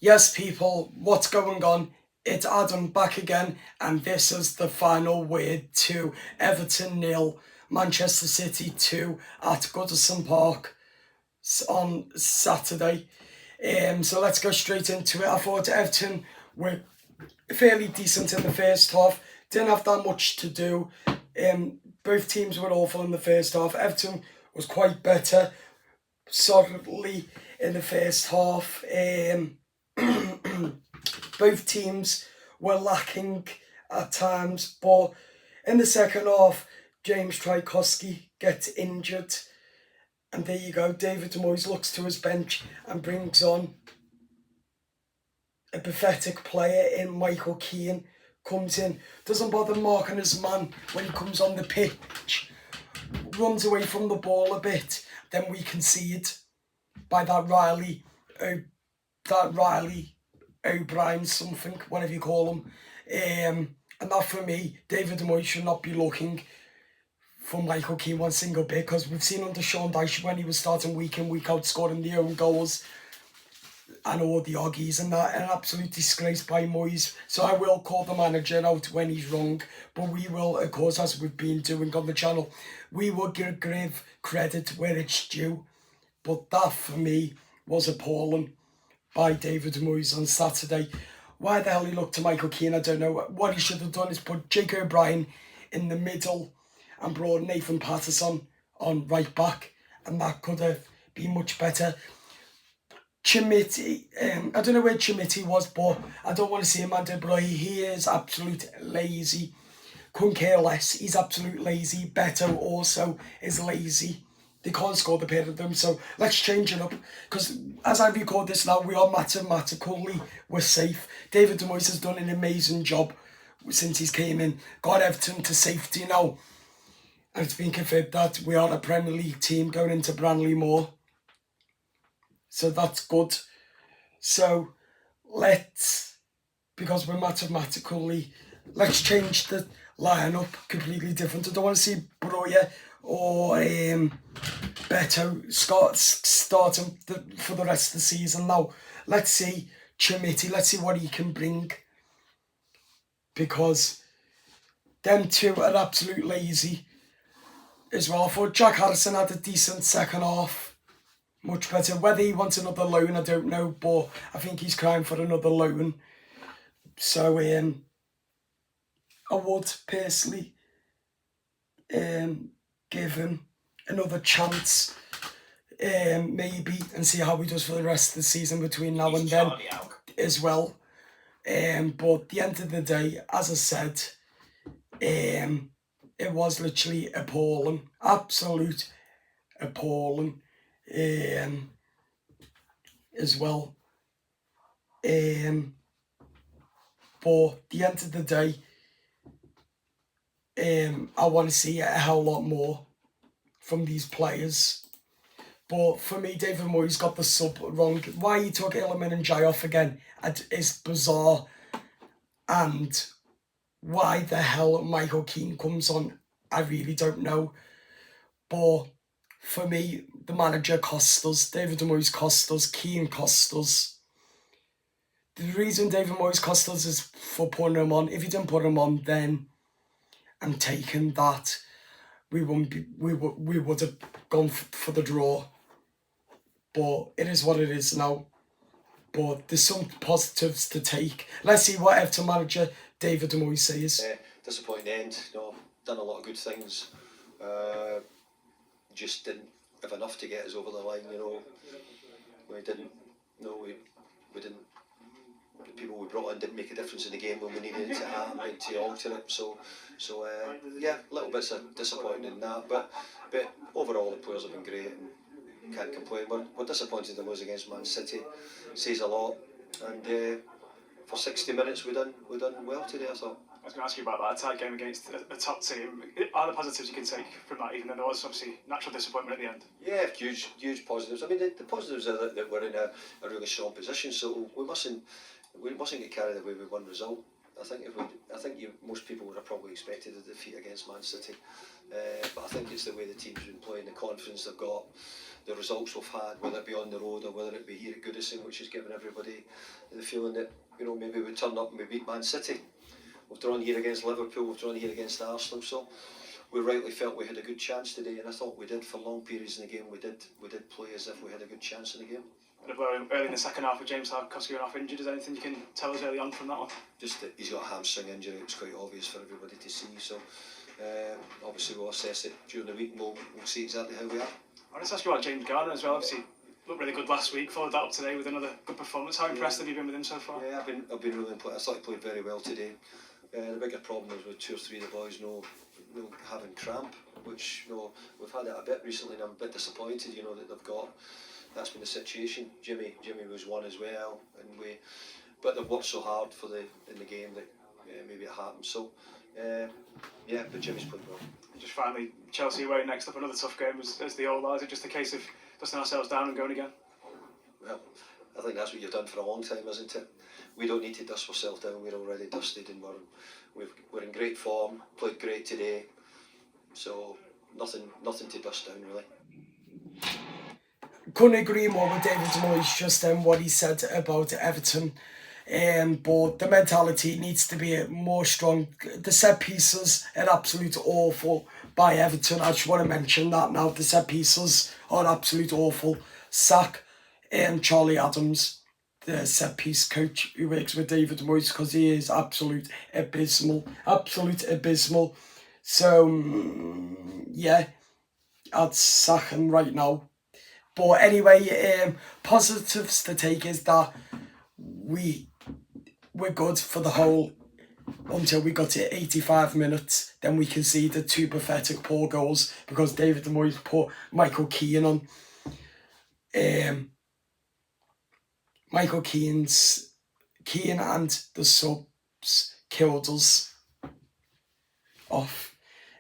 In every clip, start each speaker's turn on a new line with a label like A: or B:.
A: Yes, people, what's going on? It's Adam back again, and this is the final word to Everton 0, Manchester City 2 at Goodison Park on Saturday. So let's go straight into it. I thought Everton were fairly decent in the first half, didn't have that much to do. Both teams were awful in the first half. Everton was quite better, solidly in the first half. Both teams were lacking at times, but in the second half, James Tchaikovsky gets injured, and there you go. David Moyes looks to his bench and brings on a pathetic player in Michael Keane. Comes in, doesn't bother marking his man when he comes on the pitch, runs away from the ball a bit, then we concede by that Riley O'Brien something, whatever you call him. And that for me, David Moyes should not be looking for Michael Keane one single bit, because we've seen under Sean Dyche when he was starting week in, week out, scoring the own goals and all the oggies and that, an absolute disgrace by Moyes. So I will call the manager out when he's wrong, but we will, of course, as we've been doing on the channel, we will give credit where it's due. But that for me was appalling by David Moyes on Saturday. Why the hell he looked to Michael Keane, I don't know. What he should have done is put Jake O'Brien in the middle and brought Nathan Patterson on right back, and that could have been much better. Chimiti, I don't know where Chimiti was, but I don't want to see him under, but he is absolute lazy. Couldn't care less. He's absolute lazy. Beto also is lazy. They can't score the pair of them, so let's change it up. Because as I record this now, we are mathematically, we're safe. David Moyes has done an amazing job since he's came in. Got Everton to safety now. And it's been confirmed that we are a Premier League team going into Branley-Moore. So that's good. So let's, because we're mathematically, let's change the lineup completely different. I don't want to see Broya or Beto starting for the rest of the season. Now, let's see Chimiti, let's see what he can bring. Because them two are absolute lazy as well. I thought Jack Harrison had a decent second half. Much better. Whether he wants another loan, I don't know, but I think he's crying for another loan. So I would personally give him another chance, maybe, and see how he does for the rest of the season between now and then as well. But at the end of the day, as I said, it was literally appalling, absolute appalling. As well. But at the end of the day, I want to see a hell lot more from these players. But for me, David Moyes got the sub wrong. Why he took Iliman and Jai off again is bizarre. And why the hell Michael Keane comes on, I really don't know. But for me, the manager cost us. David Moyes cost us. Keane cost us. The reason David Moyes cost us is for putting him on. If he didn't put him on, then I'm taking that we would have gone for the draw. But it is what it is now. But there's some positives to take. Let's see what Everton manager David Moyes says.
B: Disappointing end. Done a lot of good things. Just didn't have enough to get us over the line. We didn't. We didn't. The people we brought in didn't make a difference in the game when we needed it to happen to alter it. So yeah, little bits of disappointing in that. But overall, the players have been great and can't complain. We're disappointed in the lose against Man City. Says a lot. And for 60 minutes, we done well today, I thought.
C: I was going to ask you about that tight game against a top team. Are there positives you can take from that, even though there was obviously natural disappointment at the end?
B: Yeah, huge positives. I mean, the positives are that we're in a really strong position, so we mustn't get carried away with one result. I think most people would have probably expected a defeat against Man City, but I think it's the way the team's been playing, the confidence they've got, the results we've had, whether it be on the road or whether it be here at Goodison, which has given everybody the feeling that, you know, maybe we turn up and we beat Man City. We've drawn here against Liverpool, we've drawn here against Arsenal, so we rightly felt we had a good chance today, and I thought we did for long periods in the game. We did play as if we had a good chance in the game.
C: Early in the second half with James Tarkowski going off injured, is there anything you can tell us early on from that one?
B: Just that he's got a hamstring injury, it was quite obvious for everybody to see, so obviously we'll assess it during the week and we'll see exactly how we are.
C: I want to ask you about James Garner as well. Obviously looked really good last week, followed that up today with another good performance. How impressed have you been with him so far?
B: Yeah, I've been really impressed. I thought he played very well today. The bigger problem is with 2 or 3 of the boys having cramp, which we've had it a bit recently, and I'm a bit disappointed, that they've got. That's been the situation. Jimmy was one as well, but they've worked so hard in the game that maybe it happened. So but Jimmy's played well.
C: And just finally, Chelsea away next up, another tough game as the all are. Is it just a case of dusting ourselves down and going again?
B: Well, I think that's what you've done for a long time, isn't it? We don't need to dust ourselves down. We're already dusted, and we're in great form. Played great today, so nothing to dust down really.
A: Couldn't agree more with David Moyes, just what he said about Everton. But the mentality needs to be more strong. The set pieces are absolute awful by Everton. I just want to mention that now. The set pieces are absolute awful. Sack Charlie Adams, the set piece coach who works with David Moyes, because he is absolute abysmal. So yeah, I'd sack him right now. But anyway, positives to take is that we're good for the whole until we got to 85 minutes. Then we conceded 2 pathetic poor goals because David Moyes put Michael Keane on. Keane and the subs killed us off,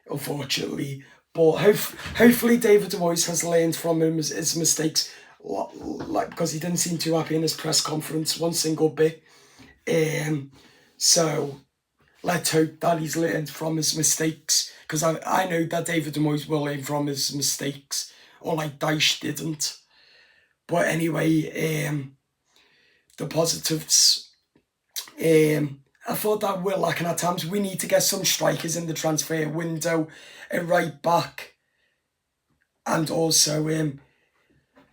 A: unfortunately. But hopefully David Moyes has learned from his mistakes, because he didn't seem too happy in his press conference, one single bit. So let's hope that he's learned from his mistakes, because I know that David Moyes will learn from his mistakes, unlike Dyche didn't. But anyway, the positives, I thought that we're lacking at times. We need to get some strikers in the transfer window, a right back, and also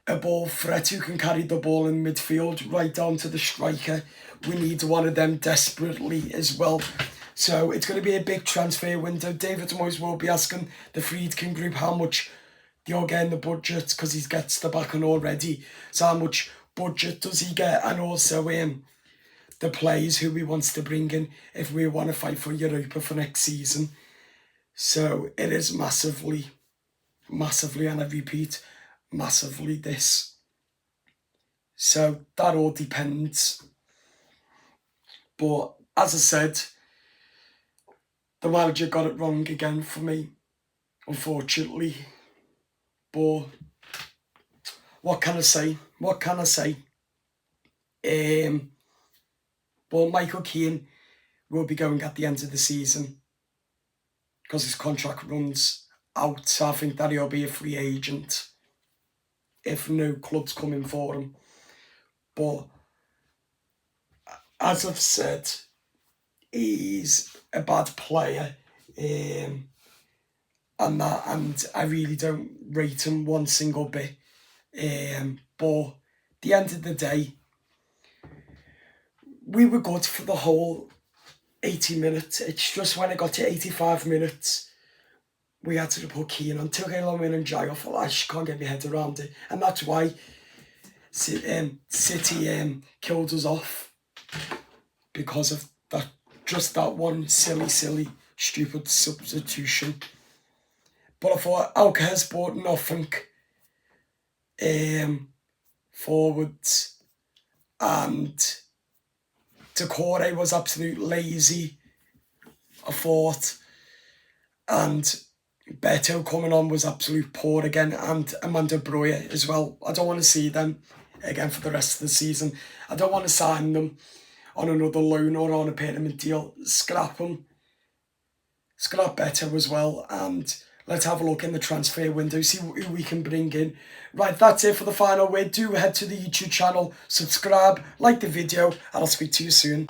A: a ball threat who can carry the ball in midfield right down to the striker. We need one of them desperately as well. So it's going to be a big transfer window. David Moyes will be asking the Friedkin group how much they'll get in the budget, because he gets the back on already. So how much budget does he get, and also the players who he wants to bring in if we want to fight for Europa for next season. So it is massively, and I repeat, massively this. So that all depends. But as I said, the manager got it wrong again for me, unfortunately. But what can I say? But Michael Keane will be going at the end of the season because his contract runs out. So I think that he'll be a free agent if no club's coming for him. But as I've said, he's a bad player, and I really don't rate him one single bit. But at the end of the day, we were good for the whole 80 minutes. It's just when it got to 85 minutes, we had to put Keane on. Took a long and Jai off. I just can't get my head around it. And that's why City killed us off. Because of that one silly, stupid substitution. But I thought Alka has brought nothing forwards, and Decore was absolute lazy, I thought, and Beto coming on was absolute poor again, and Amanda Breuer as well. I don't want to see them again for the rest of the season. I don't want to sign them on another loan or on a payment deal. Scrap them. Scrap Beto as well, and let's have a look in the transfer window, see who we can bring in. Right, that's it for the final word. Do head to the YouTube channel, subscribe, like the video, and I'll speak to you soon.